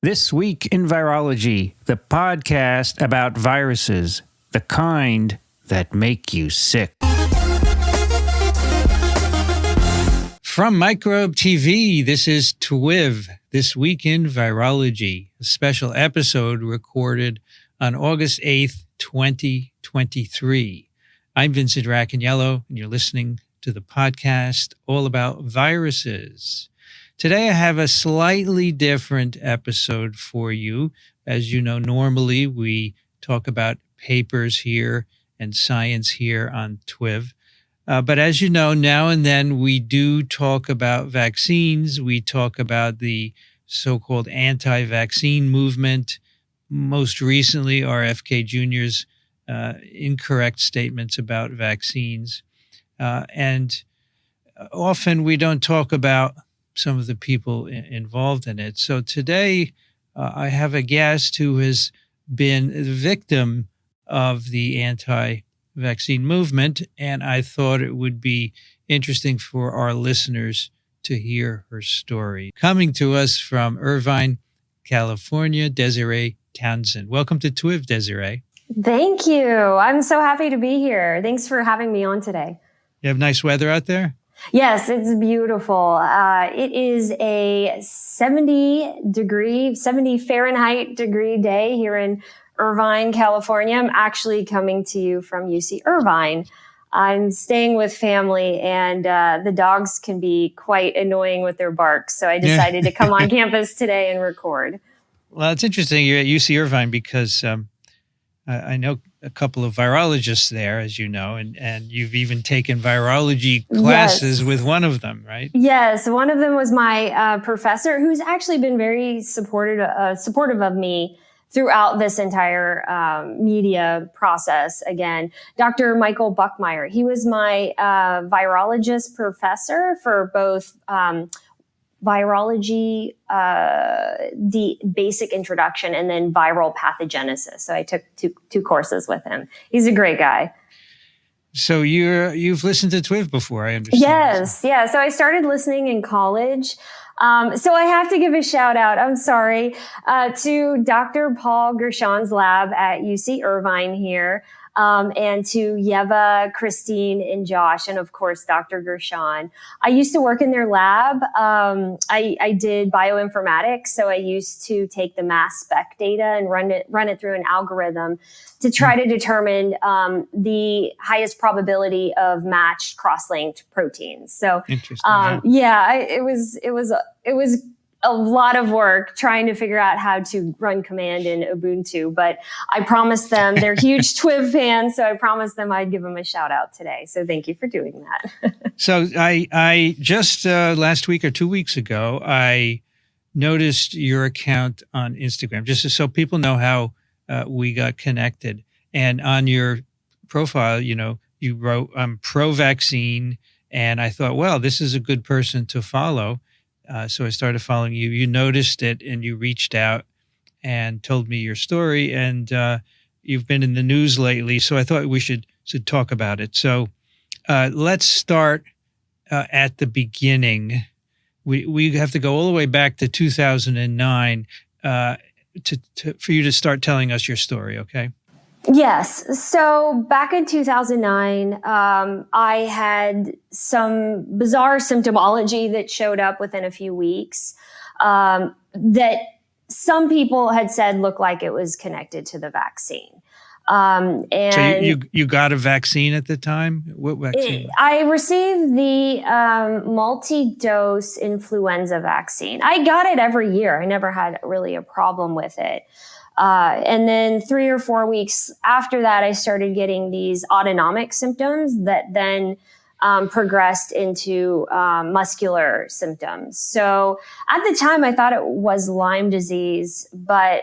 This Week in Virology, the podcast about viruses, the kind that make you sick. From Microbe TV, this is TWiV, This Week in Virology, a special episode recorded on August 8th, 2023. I'm Vincent Racaniello, and you're listening to the podcast all about viruses. Today, I have a slightly different episode for you. As you know, normally we talk about papers here and science here on TWiV. But as you know, now and then we do talk about vaccines. We talk about the so-called anti-vaccine movement. Most recently, RFK Jr.'s incorrect statements about vaccines. And often we don't talk about some of the people involved in it. So today I have a guest who has been the victim of the anti-vaccine movement, and I thought it would be interesting for our listeners to hear her story. Coming to us from Irvine, California, Desiree Townsend. Welcome to TWiV, Desiree. Thank you. I'm so happy to be here. Thanks for having me on today. You have nice weather out there? Yes, it's beautiful. It is a 70 Fahrenheit degree day here in Irvine, California. I'm actually coming to you from UC Irvine. I'm staying with family, and the dogs can be quite annoying with their barks. So I decided to come on campus today and record. Well, it's interesting you're at UC Irvine because I know a couple of virologists there, as you know, and you've even taken virology classes with one of them, right? Yes, one of them was my professor, who's actually been very supportive of me throughout this entire media process. Again, Dr. Michael Buckmeyer. He was my virologist professor for both virology, the basic introduction, and then viral pathogenesis. So I took two courses with him. He's a great guy. So you've listened to TWiV before, I understand. Yes, yeah. So I started listening in college. So I have to give a shout out, I'm sorry, to Dr. Paul Gershon's lab at UC Irvine here. And to Yeva, Christine, and Josh, and of course, Dr. Gershon. I used to work in their lab. I did bioinformatics, so I used to take the mass spec data and run it through an algorithm to try to determine the highest probability of matched cross-linked proteins. So, interesting. It was a lot of work trying to figure out how to run command in Ubuntu, but I promised them, they're huge TWiV fans, so I promised them I'd give them a shout out today. So thank you for doing that. So I just last week or 2 weeks ago, I noticed your account on Instagram, just so people know how we got connected. And on your profile, you wrote, I'm pro-vaccine, and I thought, well, this is a good person to follow. So I started following you. You noticed it and you reached out and told me your story. And you've been in the news lately, so I thought we should talk about it. So let's start at the beginning. We have to go all the way back to 2009 for you to start telling us your story, okay? Yes. So back in 2009, I had some bizarre symptomology that showed up within a few weeks that some people had said looked like it was connected to the vaccine. And so you got a vaccine at the time? What vaccine? I received the multi-dose influenza vaccine. I got it every year. I never had really a problem with it. And then 3 or 4 weeks after that, I started getting these autonomic symptoms that then progressed into muscular symptoms. So at the time, I thought it was Lyme disease, but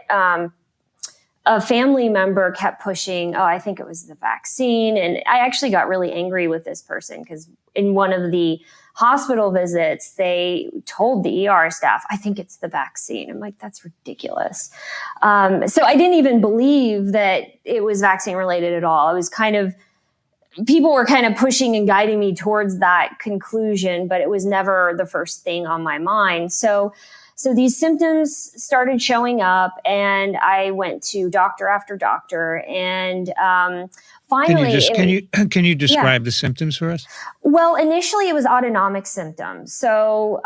a family member kept pushing, I think it was the vaccine. And I actually got really angry with this person because in one of the hospital visits, they told the ER staff, I think it's the vaccine. I'm like, that's ridiculous. So I didn't even believe that it was vaccine related at all. People were kind of pushing and guiding me towards that conclusion, but it was never the first thing on my mind. So So these symptoms started showing up, and I went to doctor after doctor, and finally, can you describe the symptoms for us? Well, initially it was autonomic symptoms. So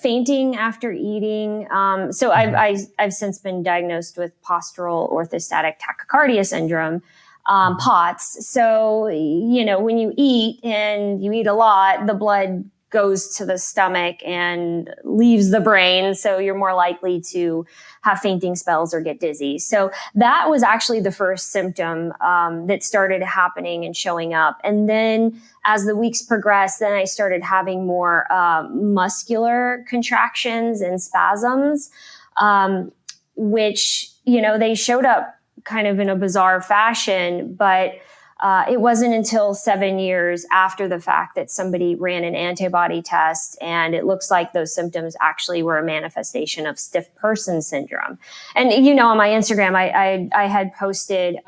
fainting after eating. So I've since been diagnosed with postural orthostatic tachycardia syndrome, POTS. So, you know, when you eat and you eat a lot, the blood goes to the stomach and leaves the brain. So you're more likely to have fainting spells or get dizzy. So that was actually the first symptom that started happening and showing up. And then as the weeks progressed, then I started having more muscular contractions and spasms, which, you know, they showed up kind of in a bizarre fashion, but it wasn't until 7 years after the fact that somebody ran an antibody test, and it looks like those symptoms actually were a manifestation of stiff person syndrome. And, you know, on my Instagram, I had posted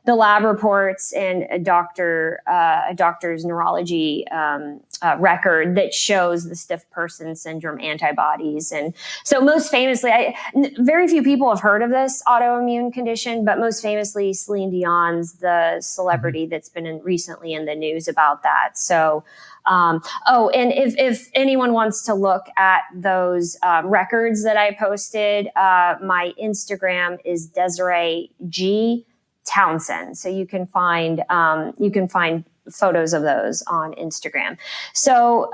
the lab reports and a doctor's neurology record that shows the stiff person syndrome antibodies. And so most famously, very few people have heard of this autoimmune condition, but most famously Celine Dion's the celebrity that's been recently in the news about that. So, and if anyone wants to look at those records that I posted, my Instagram is Desiree Townsend. So you can find photos of those on Instagram. So,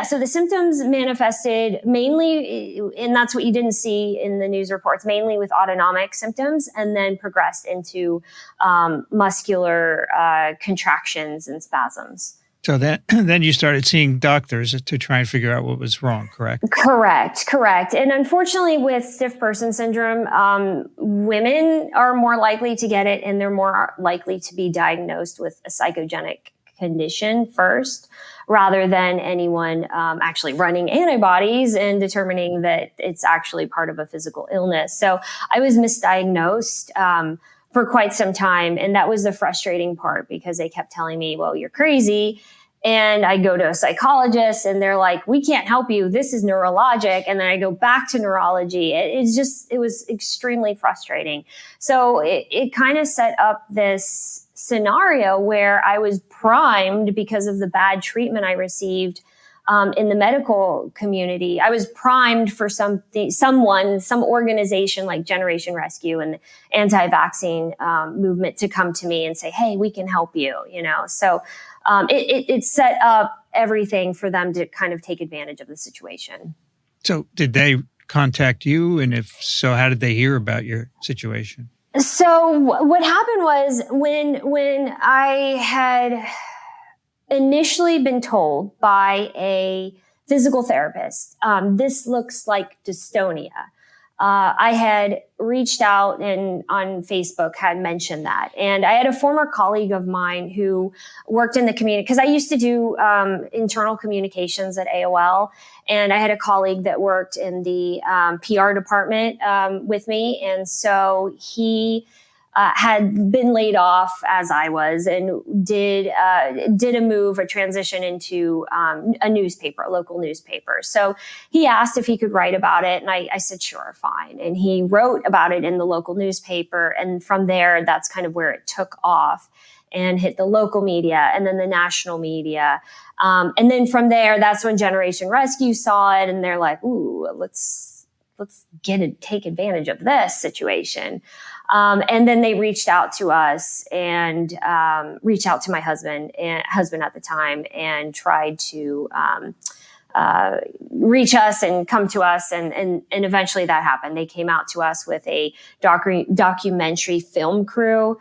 so the symptoms manifested mainly, and that's what you didn't see in the news reports, mainly with autonomic symptoms, and then progressed into muscular contractions and spasms. So then you started seeing doctors to try and figure out what was wrong, correct? Correct. And unfortunately, with stiff person syndrome, women are more likely to get it, and they're more likely to be diagnosed with a psychogenic condition first, rather than anyone actually running antibodies and determining that it's actually part of a physical illness. So I was misdiagnosed for quite some time. And that was the frustrating part, because they kept telling me, well, you're crazy. And I go to a psychologist and they're like, we can't help you. This is neurologic. And then I go back to neurology. It was extremely frustrating. So it kind of set up this scenario where I was primed because of the bad treatment I received in the medical community. I was primed for some organization like Generation Rescue and the anti-vaxxing movement to come to me and say, hey, we can help you, you know? So it set up everything for them to kind of take advantage of the situation. So did they contact you? And if so, how did they hear about your situation? So what happened was when I had initially been told by a physical therapist, this looks like dystonia. I had reached out and on Facebook had mentioned that. And I had a former colleague of mine who worked in the community, because I used to do internal communications at AOL. And I had a colleague that worked in the PR department with me. And so he had been laid off as I was, and did a transition into a newspaper, a local newspaper. So he asked if he could write about it, and I said, sure, fine. And he wrote about it in the local newspaper, and from there, that's kind of where it took off and hit the local media and then the national media. And then from there, that's when Generation Rescue saw it, and they're like, ooh, let's take advantage of this situation. And then they reached out to us and reached out to my husband at the time, and tried to reach us and come to us. And eventually that happened. They came out to us with a documentary film crew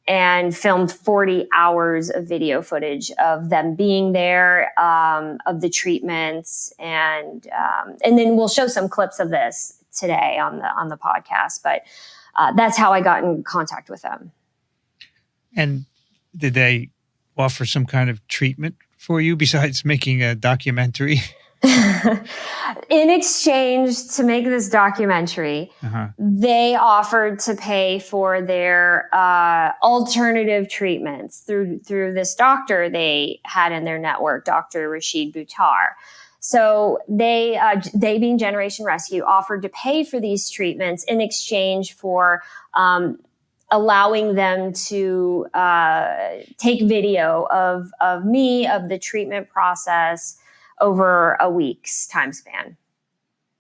and filmed 40 hours of video footage of them being there, of the treatments. And then we'll show some clips of this today on the podcast, but that's how I got in contact with them. And did they offer some kind of treatment for you besides making a documentary? In exchange to make this documentary, they offered to pay for their alternative treatments through this doctor they had in their network, Dr. Rashid Buttar. So they being Generation Rescue, offered to pay for these treatments in exchange for allowing them to take video of me, of the treatment process over a week's time span.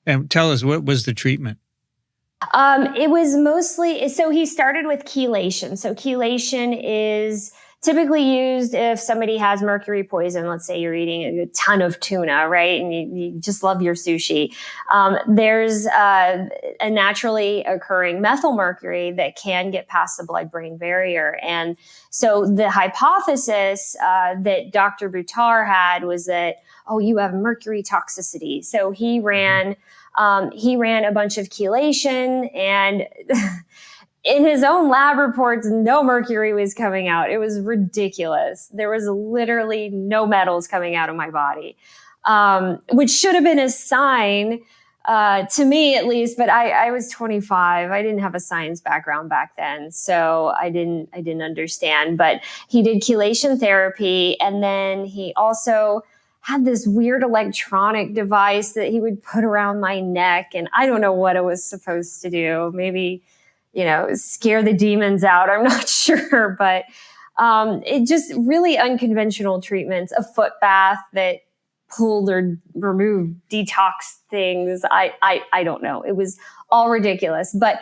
And tell us, what was the treatment? It was mostly, so he started with chelation. So chelation is typically used if somebody has mercury poison. Let's say you're eating a ton of tuna, right? And you just love your sushi. There's a naturally occurring methylmercury that can get past the blood-brain barrier. And so the hypothesis that Dr. Buttar had was that, oh, you have mercury toxicity. So he ran a bunch of chelation, and in his own lab reports, no mercury was coming out. It was ridiculous. There was literally no metals coming out of my body, which should have been a sign, to me at least, but I was 25. I didn't have a science background back then, so I didn't understand. But he did chelation therapy, and then he also had this weird electronic device that he would put around my neck, and I don't know what it was supposed to do. Maybe, scare the demons out. I'm not sure, but it just really unconventional treatments. A foot bath that pulled or removed detox things. I don't know. It was all ridiculous. But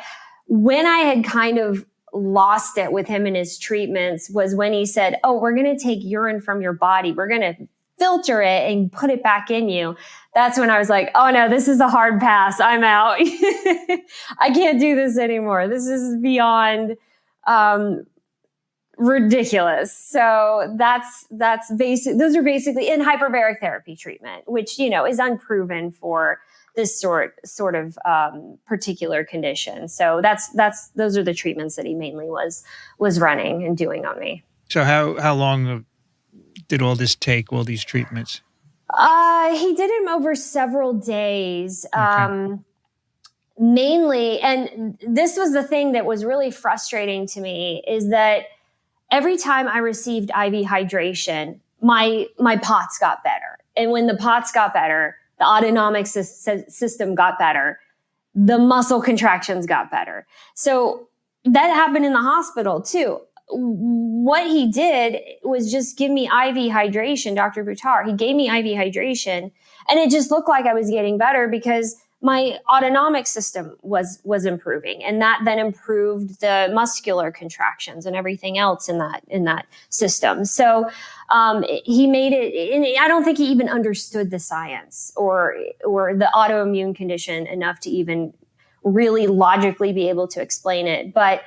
when I had kind of lost it with him and his treatments was when he said, oh, we're going to take urine from your body. We're going to filter it and put it back in you. That's when I was like, oh no, this is a hard pass. I'm out. I can't do this anymore. This is beyond ridiculous. So that's basic. Those are basically in hyperbaric therapy treatment, which, is unproven for this sort of particular condition. So those are the treatments that he mainly was running and doing on me. So how long did all this take, all these treatments? He did them over several days. Okay. Mainly, and this was the thing that was really frustrating to me, is that every time I received IV hydration, my POTS got better. And when the POTS got better, the autonomic system got better, the muscle contractions got better. So that happened in the hospital too. What he did was just give me IV hydration, Dr. Buttar. He gave me IV hydration, and it just looked like I was getting better because my autonomic system was improving, and that then improved the muscular contractions and everything else in that system. So he made it, and I don't think he even understood the science or the autoimmune condition enough to even really logically be able to explain it. But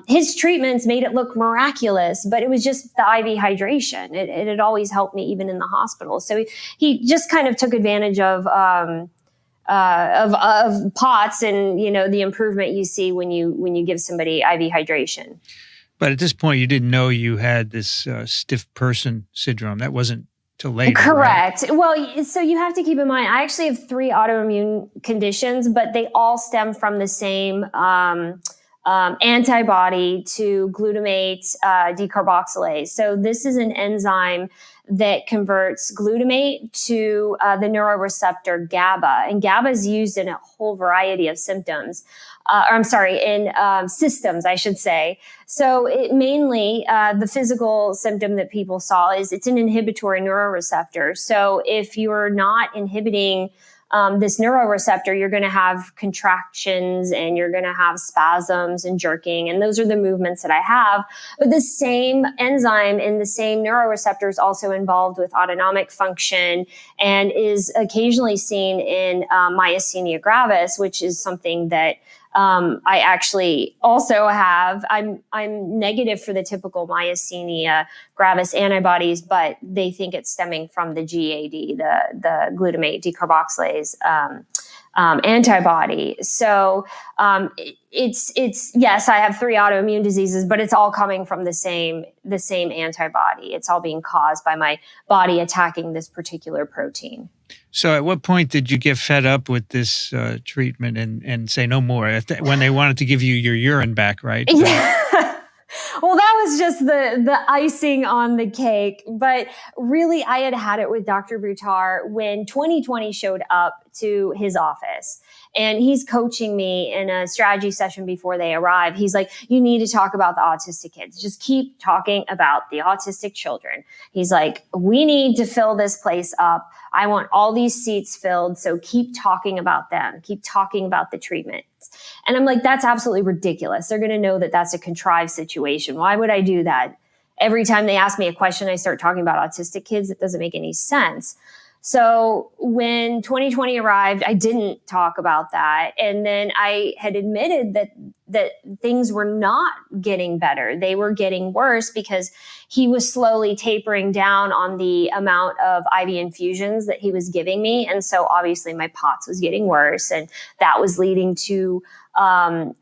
his treatments made it look miraculous, but it was just the IV hydration. It had always helped me even in the hospital. So he just kind of took advantage of POTS and, the improvement you see when you give somebody IV hydration. But at this point, you didn't know you had this stiff person syndrome. That wasn't till later. Correct. Right? Well, so you have to keep in mind, I actually have 3 autoimmune conditions, but they all stem from the same antibody to glutamate decarboxylase. So this is an enzyme that converts glutamate to the neuroreceptor GABA, and GABA is used in a whole variety of systems, I should say. So it mainly, the physical symptom that people saw is it's an inhibitory neuroreceptor. So if you're not inhibiting this neuroreceptor, you're going to have contractions and you're going to have spasms and jerking. And those are the movements that I have. But the same enzyme in the same neuroreceptor is also involved with autonomic function and is occasionally seen in myasthenia gravis, which is something that I actually also have. I'm negative for the typical myasthenia gravis antibodies, but they think it's stemming from the GAD, the glutamate decarboxylase antibody. So it's yes, I have 3 autoimmune diseases, but it's all coming from the same antibody. It's all being caused by my body attacking this particular protein. So at what point did you get fed up with this treatment and say no more? When they wanted to give you your urine back, right? Yeah. Well, that was just the icing on the cake. But really, I had it with Dr. Buttar when 2020 showed up to his office. And he's coaching me in a strategy session before they arrive. He's like, you need to talk about the autistic kids. Just keep talking about the autistic children. He's like, we need to fill this place up. I want all these seats filled. So keep talking about them. Keep talking about the treatment. And I'm like, that's absolutely ridiculous. They're going to know that that's a contrived situation. Why would I do that? Every time they ask me a question, I start talking about autistic kids. It doesn't make any sense. So when 2020 arrived, I didn't talk about that. And then I had admitted that things were not getting better. They were getting worse because he was slowly tapering down on the amount of IV infusions that he was giving me. And so obviously my POTS was getting worse, and that was leading to more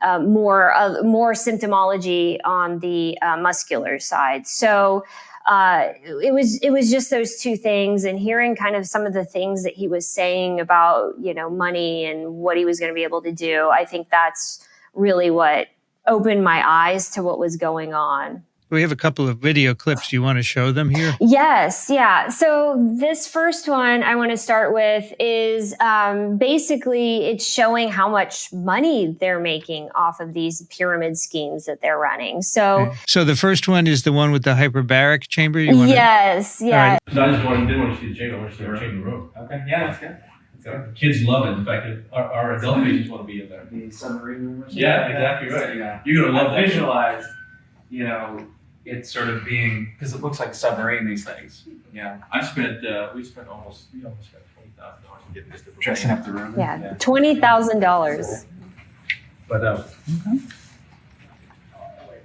symptomology on the muscular side. So it was just those two things, and hearing kind of some of the things that he was saying about, money and what he was going to be able to do. I think that's really what opened my eyes to what was going on. We have a couple of video clips. You want to show them here? Yes. Yeah. So this first one I want to start with is basically it's showing how much money they're making off of these pyramid schemes that they're running. So, So the first one is the one with the hyperbaric chamber? Yes. Yeah. Right. So I just didn't want to see the chamber. I want to see the chamber room. Okay, yeah, that's good. Kids love it. In fact, our adult patients want to be in there. The submarine room or something? Yeah, exactly right. Yeah. You're going to love I that. visualized, it sort of being, because it looks like a submarine, these things. Yeah. we spent almost $20,000 to get this. Dressing up the room. Yeah. $20,000. But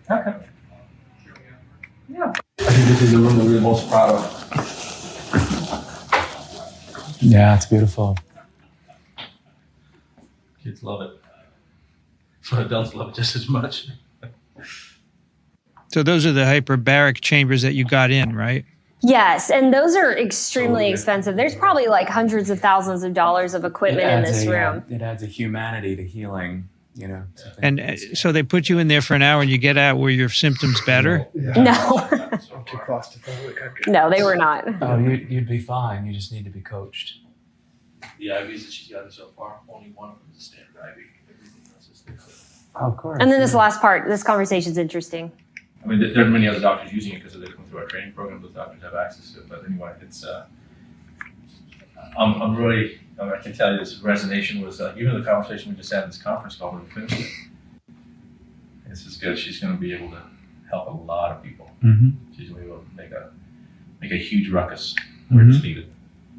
Okay. Yeah. I think this is the room that we're most proud of. Yeah, it's beautiful. Kids love it. So adults love it just as much. So those are the hyperbaric chambers that you got in, right? Yes. And those are extremely expensive. There's probably like hundreds of thousands of dollars of equipment in this room. It adds a humanity to healing, And so they put you in there for an hour and you get out. Were your symptoms better? No. Too claustrophobic. No, they were not. Oh, you'd be fine. You just need to be coached. The IVs that she's gotten so far, only one of them is a standard IV. Everything else is fixed. Oh, of course. And then this last part, this conversation is interesting. I mean, there are many other doctors using it because they come through our training program. Those doctors have access to it. But anyway, it's I'm really, I can tell you this resonation was even the conversation we just had in this conference call when we finished it. This is good. She's going to be able to help a lot of people. Mm-hmm. She's going to be able to make a huge ruckus where it's needed.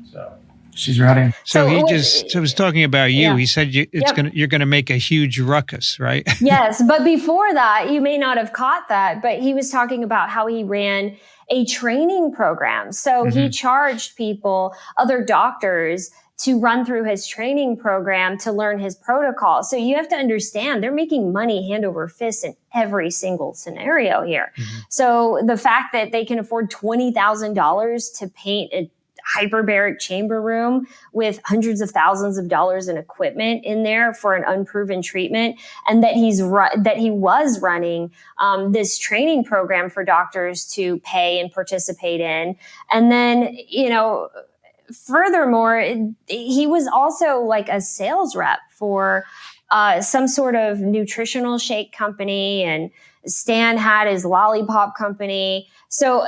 So She's ready. So he So just was talking about you. Yeah. He said you're gonna make a huge ruckus, right? Yes. But before that, you may not have caught that, but he was talking about how he ran a training program. So he charged people, other doctors, to run through his training program to learn his protocol. So you have to understand they're making money hand over fist in every single scenario here. So the fact that they can afford $20,000 to paint a hyperbaric chamber room with hundreds of thousands of dollars in equipment in there for an unproven treatment, and that he was running this training program for doctors to pay and participate in. And then, furthermore, he was also like a sales rep for some sort of nutritional shake company, and Stan had his lollipop company. So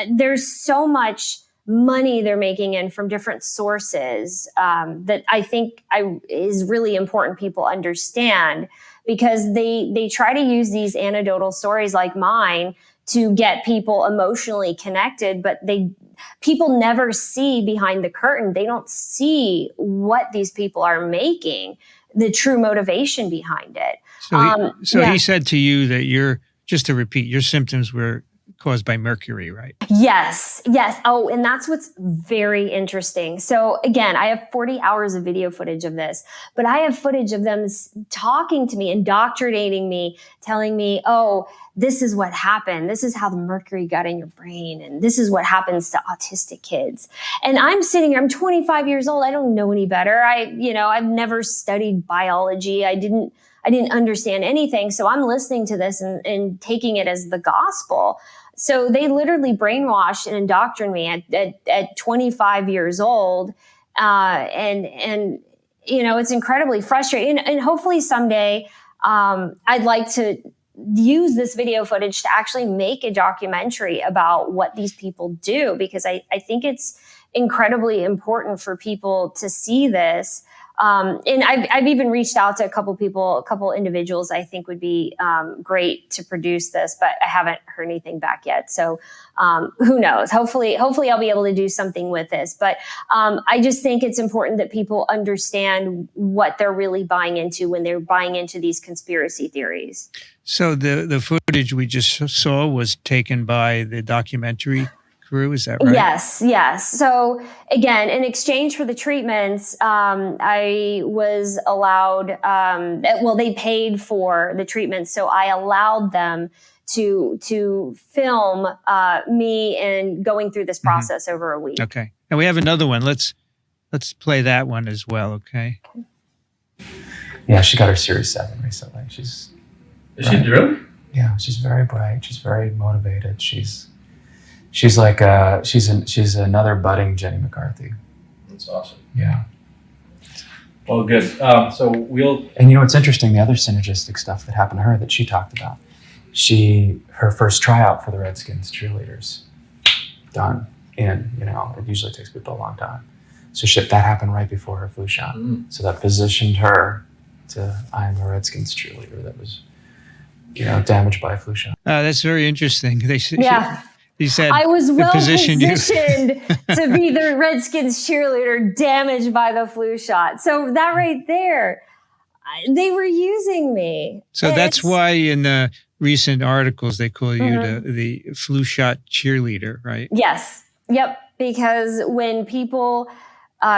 there's so much money they're making in from different sources that I think is really important people understand, because they try to use these anecdotal stories like mine to get people emotionally connected, but people never see behind the curtain. They don't see what these people are making, the true motivation behind it. So he said to you that just to repeat, your symptoms were caused by mercury, right? Yes. Oh, and that's what's very interesting. So again, I have 40 hours of video footage of this, but I have footage of them talking to me, indoctrinating me, telling me, oh, this is what happened. This is how the mercury got in your brain. And this is what happens to autistic kids. And I'm sitting here, I'm 25 years old. I don't know any better. I've never studied biology. I I didn't understand anything. So I'm listening to this and taking it as the gospel. So they literally brainwashed and indoctrinated me at 25 years old. And it's incredibly frustrating. And hopefully someday, I'd like to use this video footage to actually make a documentary about what these people do, because I think it's incredibly important for people to see this. And I've even reached out to a couple individuals I think would be great to produce this, but I haven't heard anything back yet. So who knows? Hopefully I'll be able to do something with this. But I just think it's important that people understand what they're really buying into when they're buying into these conspiracy theories. So the footage we just saw was taken by the documentary crew, is that right? Yes. So again, in exchange for the treatments, I was allowed, they paid for the treatments. So I allowed them to film me and going through this process over a week. Okay. And we have another one. Let's play that one as well, okay? Yeah, she got her Series 7 recently. Is she really? Yeah, she's very bright. She's very motivated. She's like she's another budding Jenny McCarthy. That's awesome. Yeah. Well, good. So and it's interesting, the other synergistic stuff that happened to her that she talked about. Her first tryout for the Redskins cheerleaders done in, it usually takes people a long time. So that happened right before her flu shot. So that positioned her to, I am a Redskins cheerleader that was, damaged by a flu shot. That's very interesting. He said I was well positioned to be the Redskins cheerleader damaged by the flu shot. So that right there, they were using me. So that's why in the recent articles they call you the flu shot cheerleader, right? Yes. Yep. Because when people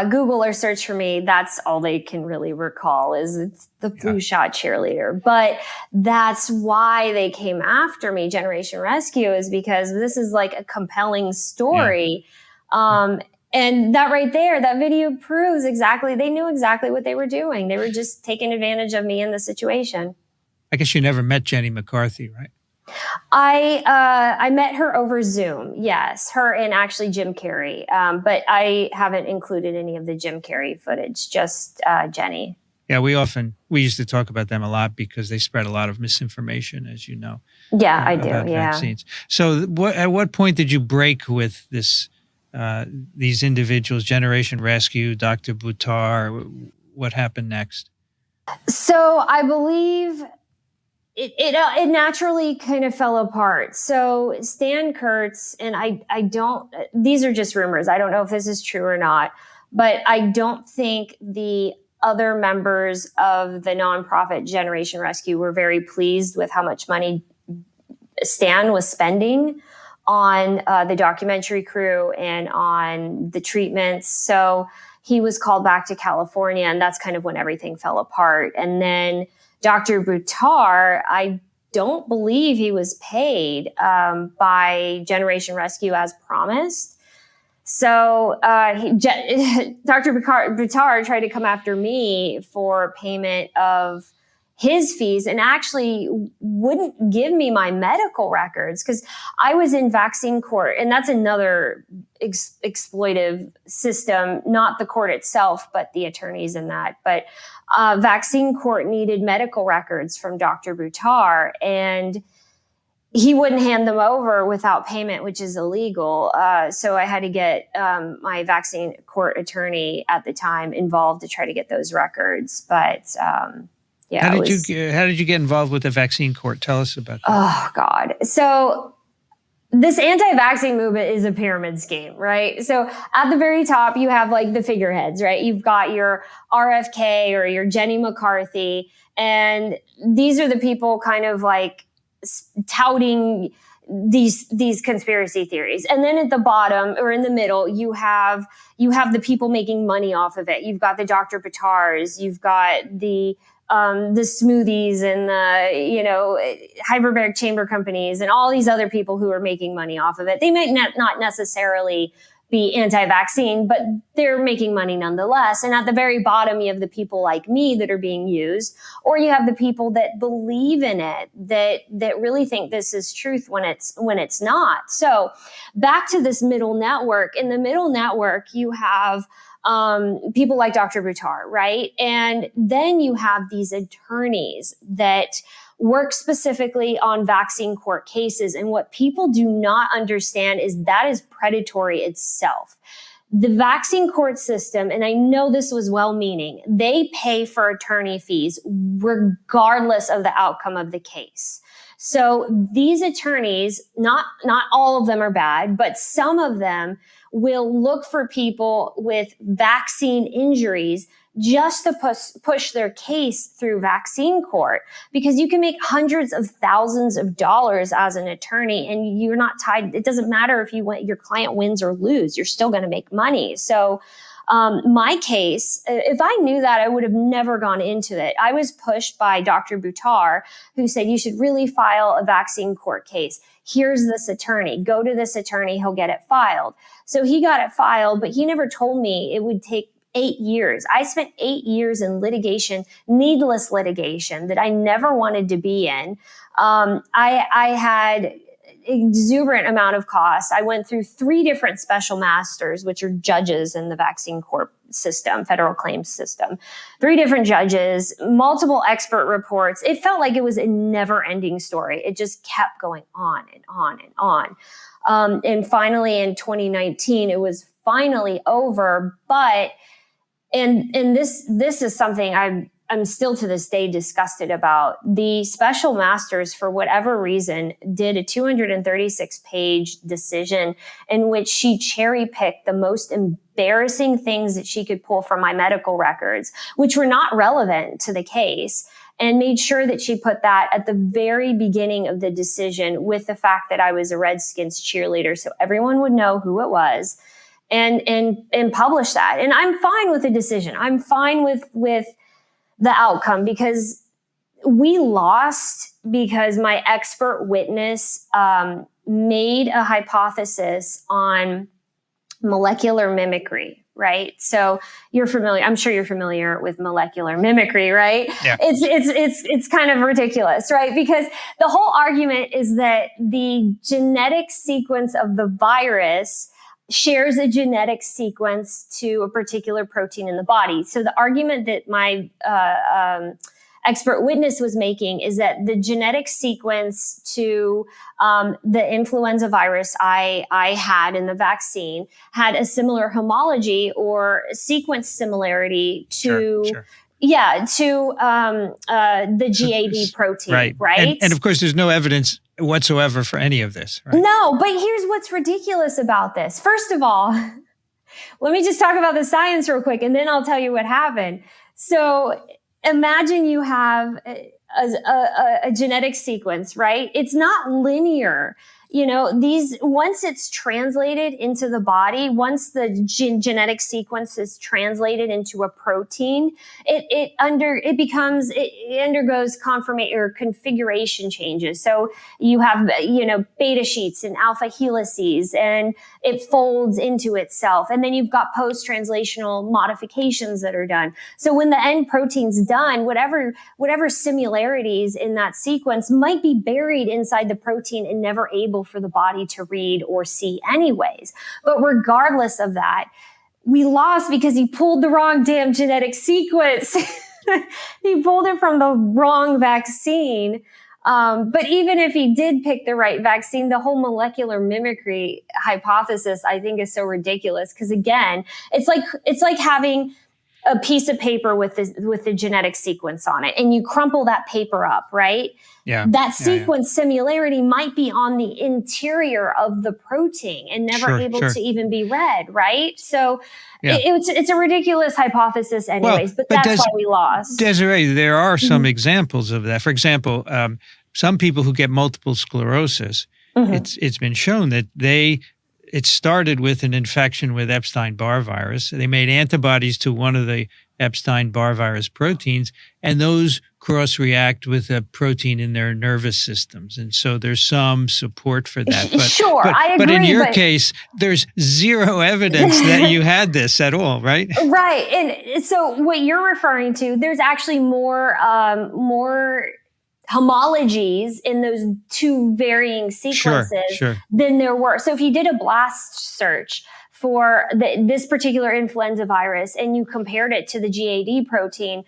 Google or search for me, that's all they can really recall is it's the flu shot cheerleader. But that's why they came after me, Generation Rescue, is because this is like a compelling story. Yeah. And that right there, that video proves they knew exactly what they were doing. They were just taking advantage of me in the situation. I guess you never met Jenny McCarthy, right? I met her over Zoom. Yes, her and actually Jim Carrey. But I haven't included any of the Jim Carrey footage, just Jenny. Yeah, we used to talk about them a lot because they spread a lot of misinformation, as you know. Yeah, I do. About vaccines. So at what point did you break with these individuals, Generation Rescue, Dr. Buttar? What happened next? So I believe it naturally kind of fell apart. So Stan Kurtz, and I don't, these are just rumors. I don't know if this is true or not, but I don't think the other members of the nonprofit Generation Rescue were very pleased with how much money Stan was spending on the documentary crew and on the treatments. So he was called back to California, and that's kind of when everything fell apart. And then Dr. Buttar, I don't believe he was paid by Generation Rescue as promised. So Dr. Buttar tried to come after me for payment of his fees and actually wouldn't give me my medical records because I was in vaccine court. And that's another exploitive system, not the court itself, but the attorneys in that. But vaccine court needed medical records from Dr. Buttar, and he wouldn't hand them over without payment, which is illegal. So I had to get my vaccine court attorney at the time involved to try to get those records. But yeah. How did you get involved with the vaccine court? Tell us about that. Oh, God. So this anti-vaxxing movement is a pyramid scheme, right? So at the very top, you have like the figureheads, right? You've got your RFK or your Jenny McCarthy. And these are the people kind of like touting these conspiracy theories. And then at the bottom or in the middle, you have the people making money off of it. You've got the Dr. Buttars, you've got the smoothies and the, hyperbaric chamber companies and all these other people who are making money off of it. They might not necessarily be anti-vaccine, but they're making money nonetheless. And at the very bottom, you have the people like me that are being used, or you have the people that believe in it, that really think this is truth when it's not. So back to this middle network. In the middle network, you have people like Dr. Buttar, right? And then you have these attorneys that work specifically on vaccine court cases. And what people do not understand is that is predatory itself. The vaccine court system, and I know this was well-meaning, they pay for attorney fees regardless of the outcome of the case. So these attorneys, not all of them are bad, but some of them will look for people with vaccine injuries just to push their case through vaccine court, because you can make hundreds of thousands of dollars as an attorney and you're not tied. It doesn't matter if your client wins or lose, you're still going to make money. So my case, if I knew that, I would have never gone into it. I was pushed by Dr. Buttar, who said, you should really file a vaccine court case. Here's this attorney. Go to this attorney. He'll get it filed. So he got it filed, but he never told me it would take 8 years. I spent 8 years in litigation, needless litigation that I never wanted to be in. I had exuberant amount of costs. I went through 3 different special masters, which are judges in the vaccine court system, federal claims system, 3 different judges, multiple expert reports. It felt like it was a never ending story. It just kept going on and on and on. And finally in 2019, it was finally over, but and this is something I'm still to this day disgusted about. The special masters, for whatever reason, did a 236-page decision in which she cherry-picked the most embarrassing things that she could pull from my medical records, which were not relevant to the case, and made sure that she put that at the very beginning of the decision with the fact that I was a Redskins cheerleader, so everyone would know who it was. And publish that. And I'm fine with the decision. I'm fine with the outcome, because we lost because my expert witness made a hypothesis on molecular mimicry, right? So I'm sure you're familiar with molecular mimicry, right? Yeah. It's kind of ridiculous, right? Because the whole argument is that the genetic sequence of the virus shares a genetic sequence to a particular protein in the body. So the argument that my expert witness was making is that the genetic sequence to the influenza virus I had in the vaccine had a similar homology or sequence similarity to Sure. to the GAD protein, right? And of course, there's no evidence whatsoever for any of this, right? No, but here's what's ridiculous about this. First of all, let me just talk about the science real quick, and then I'll tell you what happened. So imagine you have a genetic sequence, right? It's not linear. Once it's translated into the body, once the genetic sequence is translated into a protein, it undergoes configuration changes. So you have, beta sheets and alpha helices, and it folds into itself. And then you've got post-translational modifications that are done. So when the end protein's done, whatever similarities in that sequence might be buried inside the protein and never able for the body to read or see anyways. But regardless of that, we lost because he pulled the wrong damn genetic sequence. He pulled it from the wrong vaccine. But even if he did pick the right vaccine, the whole molecular mimicry hypothesis, I think, is so ridiculous. Because again, it's like having a piece of paper with the genetic sequence on it, and you crumple that paper up, right? Yeah. That sequence similarity might be on the interior of the protein and never able to even be read, right? So it's a ridiculous hypothesis anyways, but that's why we lost. Desiree, there are some examples of that. For example, some people who get multiple sclerosis, it's been shown that it started with an infection with Epstein-Barr virus. They made antibodies to one of the Epstein-Barr virus proteins, and those cross-react with a protein in their nervous systems. And so there's some support for that. But, sure, I agree. But in your case, there's zero evidence that you had this at all, right? Right. And so what you're referring to, there's actually more homologies in those two varying sequences than there were. So if you did a blast search for this particular influenza virus and you compared it to the GAD protein,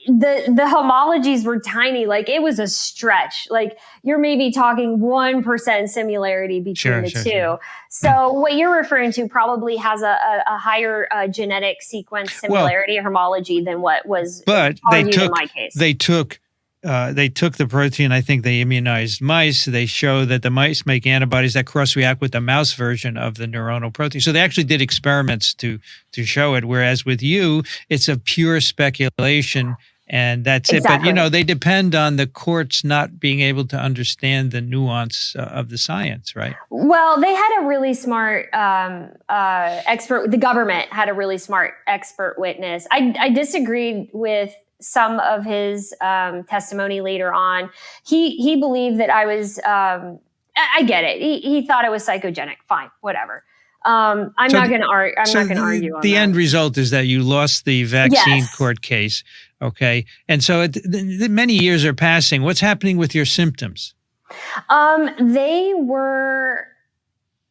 the homologies were tiny. Like it was a stretch. Like you're maybe talking 1% similarity between the two. So what you're referring to probably has a higher genetic sequence similarity or homology than what was argued in my case. They took the protein. I think they immunized mice. They show that the mice make antibodies that cross-react with the mouse version of the neuronal protein. So they actually did experiments to show it. Whereas with you, it's a pure speculation, and that's it. But they depend on the courts not being able to understand the nuance of the science, right? Well, they had a really smart expert. The government had a really smart expert witness. I disagreed with some of his testimony later on. He believed that I was, I get it. He thought I was psychogenic. Fine, whatever. I'm not going to argue on that. The end result is that you lost the vaccine court case. Okay. And so many years are passing. What's happening with your symptoms? They were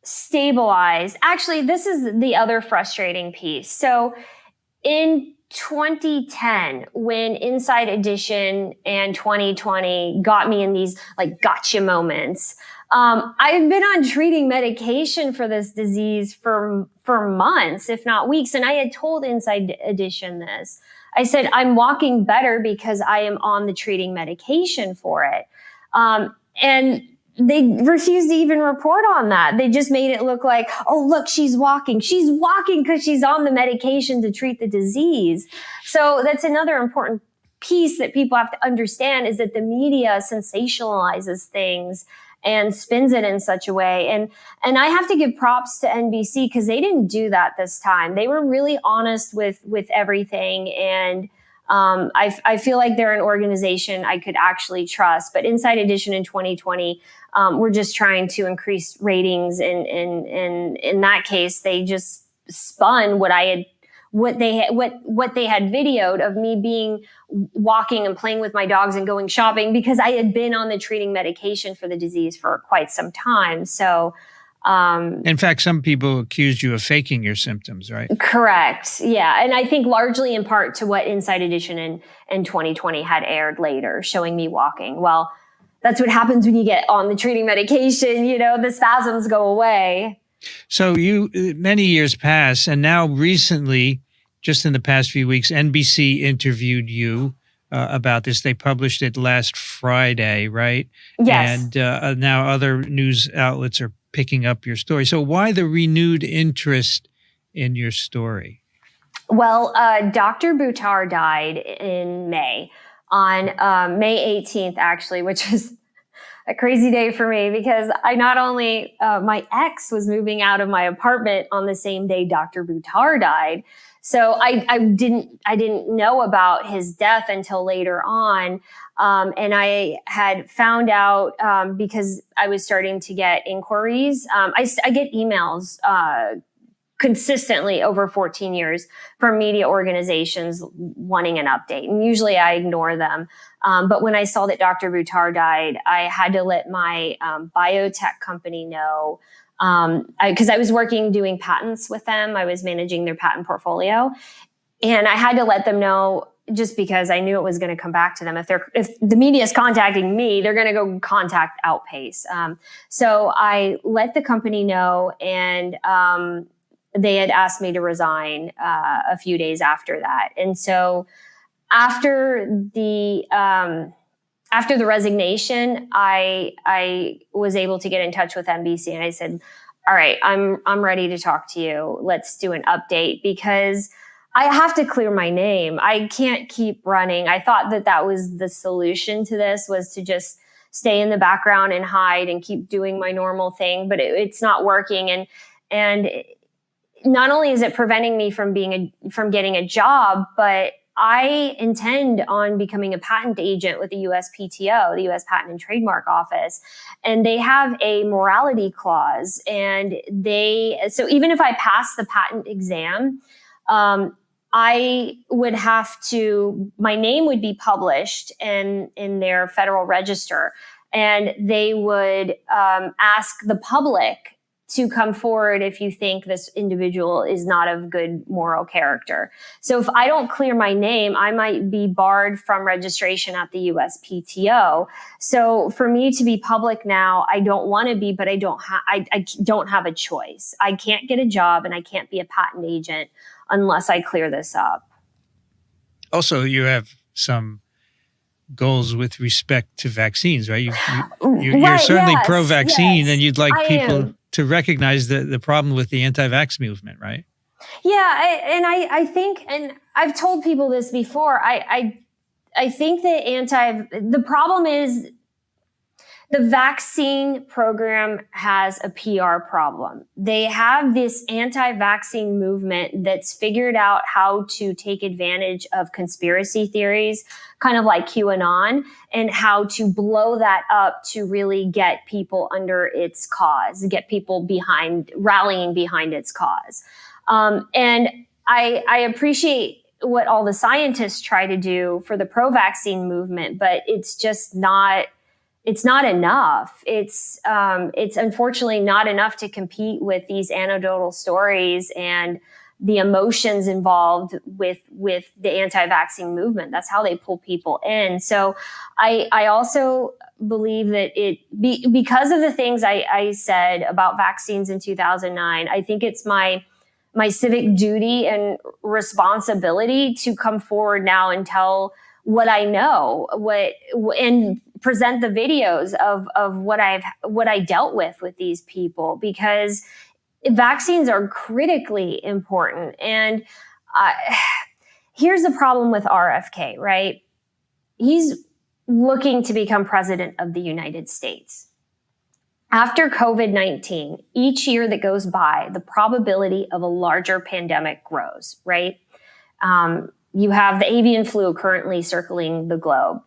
stabilized. Actually, this is the other frustrating piece. So in 2010, when Inside Edition and 2020 got me in these like gotcha moments, I've been on treating medication for this disease for months, if not weeks. And I had told Inside Edition this. I said, I'm walking better because I am on the treating medication for it. And they refused to even report on that. They just made it look like, oh, look, she's walking. She's walking because she's on the medication to treat the disease. So that's another important piece that people have to understand, is that the media sensationalizes things and spins it in such a way. And I have to give props to NBC because they didn't do that this time. They were really honest with everything. And I feel like they're an organization I could actually trust. But Inside Edition in 2020, we're just trying to increase ratings. And in that case, they just spun what they had videoed of me being walking and playing with my dogs and going shopping, because I had been on the treating medication for the disease for quite some time. So, in fact, some people accused you of faking your symptoms, right? Correct. Yeah. And I think largely in part to what Inside Edition in 2020 had aired later, showing me walking. Well, that's what happens when you get on the treating medication, the spasms go away. So many years pass, and now recently, just in the past few weeks, NBC interviewed you about this. They published it last Friday, right? Yes. And now other news outlets are picking up your story. So why the renewed interest in your story? Well, Dr. Buttar died in May, on May 18th, actually, which is a crazy day for me because I not only, my ex was moving out of my apartment on the same day Dr. Buttar died. So I didn't know about his death until later on. And I had found out, because I was starting to get inquiries. I get emails, consistently over 14 years from media organizations wanting an update. And usually I ignore them. But when I saw that Dr. Buttar died, I had to let my biotech company know, because I was doing patents with them. I was managing their patent portfolio. And I had to let them know, just because I knew it was going to come back to them. If the media is contacting me, they're going to go contact Outpace. So I let the company know, and they had asked me to resign a few days after that. And so after the resignation, I was able to get in touch with NBC, and I said, all right, I'm ready to talk to you. Let's do an update, because I have to clear my name. I can't keep running. I thought that was the solution to this, was to just stay in the background and hide and keep doing my normal thing, but it's not working. And not only is it preventing me from getting a job, but I intend on becoming a patent agent with the USPTO, the U.S. Patent and Trademark Office, and they have a morality clause. And so even if I pass the patent exam, I would have to, my name would be published in their Federal Register, and they would ask the public to come forward if you think this individual is not of good moral character. So if I don't clear my name, I might be barred from registration at the USPTO. So for me to be public now, I don't want to be, but I don't have a choice. I can't get a job and I can't be a patent agent unless I clear this up. Also, you have some goals with respect to vaccines, right? You're Right, certainly yes, pro-vaccine, yes, and you'd like I people am. to recognize the problem with the anti-vax movement, right? Yeah, I think, and I've told people this before, I think that the problem is the vaccine program has a PR problem. They have this anti-vaccine movement that's figured out how to take advantage of conspiracy theories, kind of like QAnon, and how to blow that up to really get people under its cause, get people rallying behind its cause. And I appreciate what all the scientists try to do for the pro-vaccine movement, but it's just not. It's not enough. It's unfortunately not enough to compete with these anecdotal stories and the emotions involved with the anti-vaccine movement. That's how they pull people in. So I also believe that because of the things I said about vaccines in 2009, I think it's my civic duty and responsibility to come forward now and tell what I know, and present the videos of what I dealt with these people, because vaccines are critically important. And here's the problem with RFK, right? He's looking to become president of the United States. After COVID-19, each year that goes by, the probability of a larger pandemic grows, right? You have the avian flu currently circling the globe.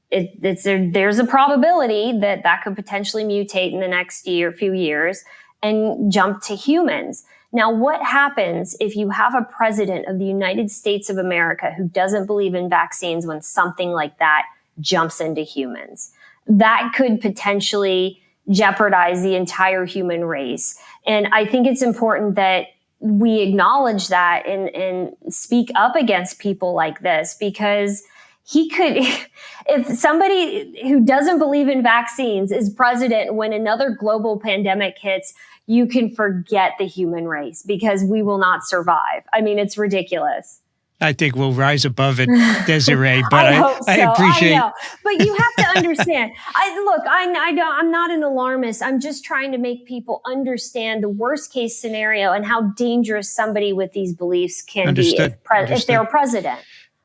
There's a probability that could potentially mutate in the next few years and jump to humans. Now, what happens if you have a president of the United States of America who doesn't believe in vaccines when something like that jumps into humans? That could potentially jeopardize the entire human race. And I think it's important that we acknowledge that and speak up against people like this, because he could, if somebody who doesn't believe in vaccines is president when another global pandemic hits, you can forget the human race, because we will not survive. I mean, it's ridiculous. I think we'll rise above it, Desiree. But I hope so. I appreciate. I know. But you have to understand. I'm not an alarmist. I'm just trying to make people understand the worst case scenario and how dangerous somebody with these beliefs can be if they're president.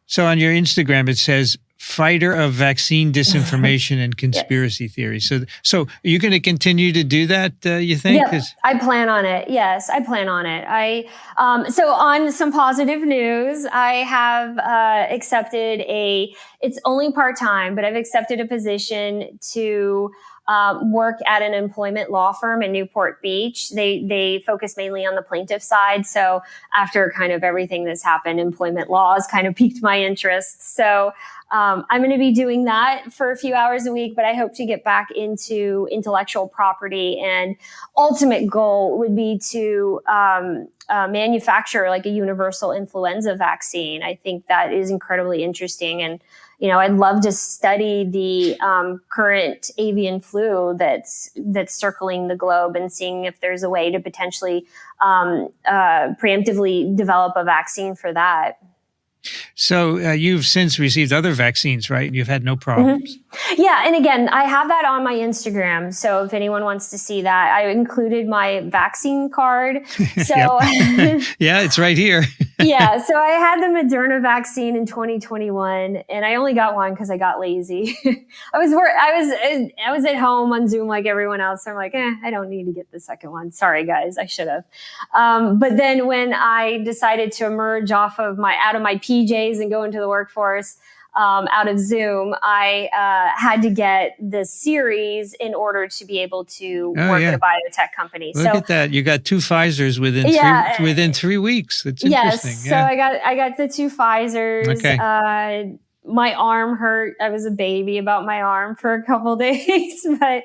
So on your Instagram, it says fighter of vaccine disinformation and conspiracy theories. So are you going to continue to do that, you think? Yeah, I plan on it. Yes, I plan on it. So on some positive news, I have accepted it's only part-time, but I've accepted a position to work at an employment law firm in Newport Beach. They focus mainly on the plaintiff side. So after kind of everything that's happened, employment law has kind of piqued my interest. So I'm going to be doing that for a few hours a week, but I hope to get back into intellectual property. And ultimate goal would be to manufacture like a universal influenza vaccine. I think that is incredibly interesting. And, I'd love to study the current avian flu that's circling the globe and seeing if there's a way to potentially preemptively develop a vaccine for that. So you've since received other vaccines, right? You've had no problems. Mm-hmm. Yeah. And again, I have that on my Instagram. So if anyone wants to see that, I included my vaccine card. So yeah, it's right here. Yeah. So I had the Moderna vaccine in 2021, and I only got one because I got lazy. I was at home on Zoom like everyone else. So I'm like, I don't need to get the second one. Sorry, guys, I should have. But then when I decided to emerge out of my PJs and go into the workforce out of Zoom, I had to get the series in order to be able to work at a biotech company. Look at that. You got 2 Pfizers within 3 weeks. It's interesting. Yes. So I got the 2 Pfizers. Okay. My arm hurt. I was a baby about my arm for a couple days, but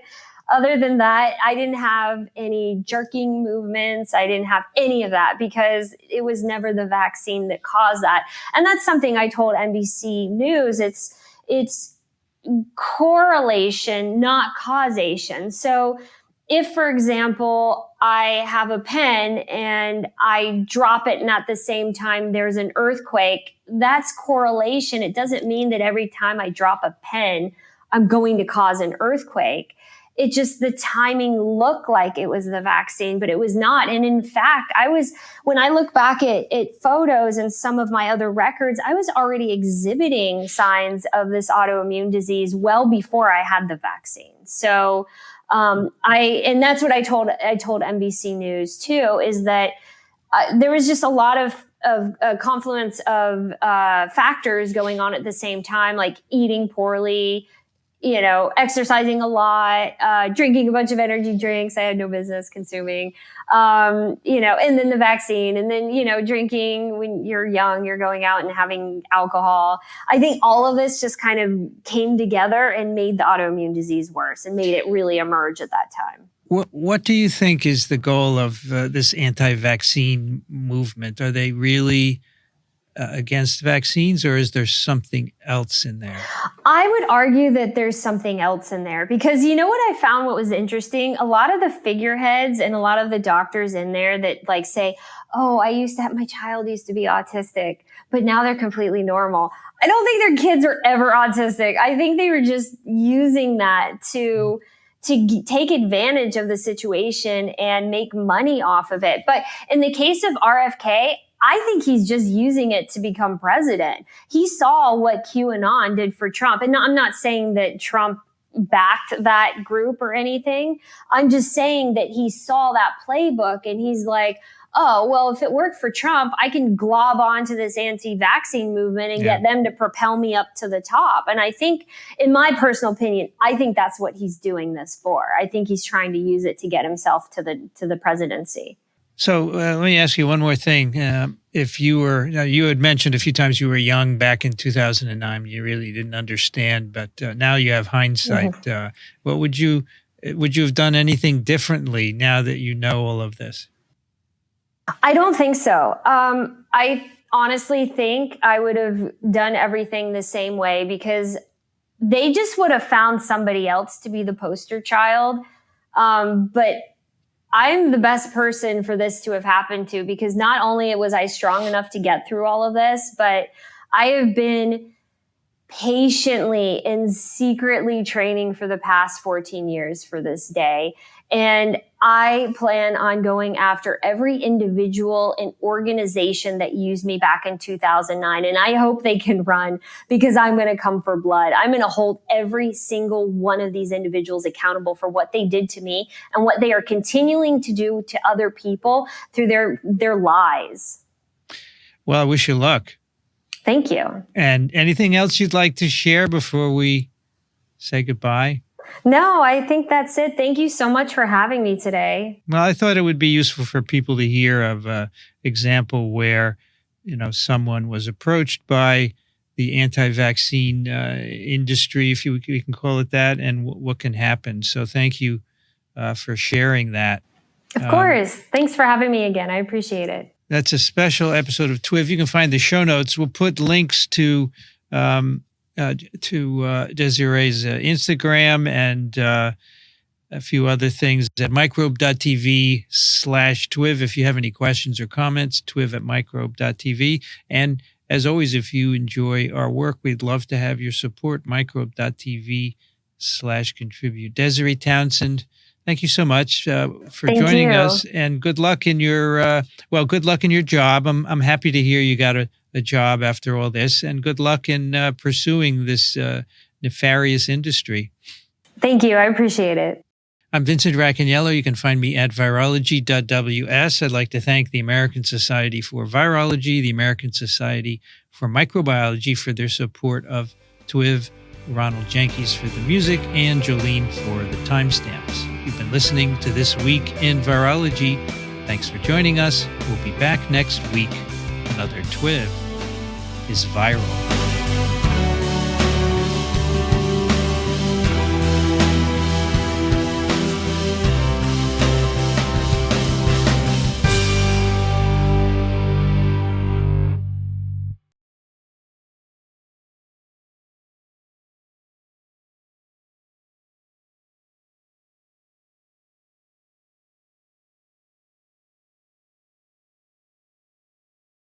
other than that, I didn't have any jerking movements. I didn't have any of that because it was never the vaccine that caused that. And that's something I told NBC News. It's correlation, not causation. So if, for example, I have a pen and I drop it and at the same time there's an earthquake, that's correlation. It doesn't mean that every time I drop a pen, I'm going to cause an earthquake. It just, the timing looked like it was the vaccine, but it was not. And in fact, when I look back at photos and some of my other records, I was already exhibiting signs of this autoimmune disease well before I had the vaccine. So, and that's what I told NBC News too, is that there was just a lot of a confluence of factors going on at the same time, like eating poorly, exercising a lot, drinking a bunch of energy drinks I had no business consuming, and then the vaccine, and then, drinking when you're young, you're going out and having alcohol. I think all of this just kind of came together and made the autoimmune disease worse and made it really emerge at that time. What do you think is the goal of this anti-vaccine movement? Are they really against vaccines, or is there something else in there? I would argue that there's something else in there because what I found, what was interesting, a lot of the figureheads and a lot of the doctors in there that like say, oh, my child used to be autistic, but now they're completely normal. I don't think their kids were ever autistic. I think they were just using that to take advantage of the situation and make money off of it. But in the case of RFK, I think he's just using it to become president. He saw what QAnon did for Trump. And I'm not saying that Trump backed that group or anything. I'm just saying that he saw that playbook and he's like, oh, well, if it worked for Trump, I can glob onto this anti-vaccine movement and get them to propel me up to the top. And I think, in my personal opinion, I think that's what he's doing this for. I think he's trying to use it to get himself to the presidency. So let me ask you one more thing. If you had mentioned a few times you were young back in 2009, you really didn't understand, but now you have hindsight. Mm-hmm. What would you have done anything differently now that you know all of this? I don't think so. I honestly think I would have done everything the same way because they just would have found somebody else to be the poster child. But I'm the best person for this to have happened to because not only was I strong enough to get through all of this, but I have been patiently and secretly training for the past 14 years for this day. And I plan on going after every individual and organization that used me back in 2009. And I hope they can run because I'm going to come for blood. I'm going to hold every single one of these individuals accountable for what they did to me and what they are continuing to do to other people through their lies. Well, I wish you luck. Thank you. And anything else you'd like to share before we say goodbye? No, I think that's it. Thank you so much for having me today. Well, I thought it would be useful for people to hear of an example where, someone was approached by the anti-vaccine industry, if we can call it that, and what can happen. So thank you for sharing that. Of course. Thanks for having me again. I appreciate it. That's a special episode of TWiV. You can find the show notes. We'll put links to Desiree's Instagram and a few other things at microbe.tv/TWiV. If you have any questions or comments, TWiV@microbe.tv. And as always, if you enjoy our work, we'd love to have your support, microbe.tv/contribute. Desiree Townsend, thank you so much for joining us, and good luck in your job. I'm happy to hear you got a job after all this, and good luck in pursuing this nefarious industry. Thank you. I appreciate it. I'm Vincent Racaniello. You can find me at virology.ws. I'd like to thank the American Society for Virology, the American Society for Microbiology for their support of TWiV, Ronald Jenkins for the music, and Jolene for the timestamps. You've been listening to This Week in Virology. Thanks for joining us. We'll be back next week. Another TWiV is viral.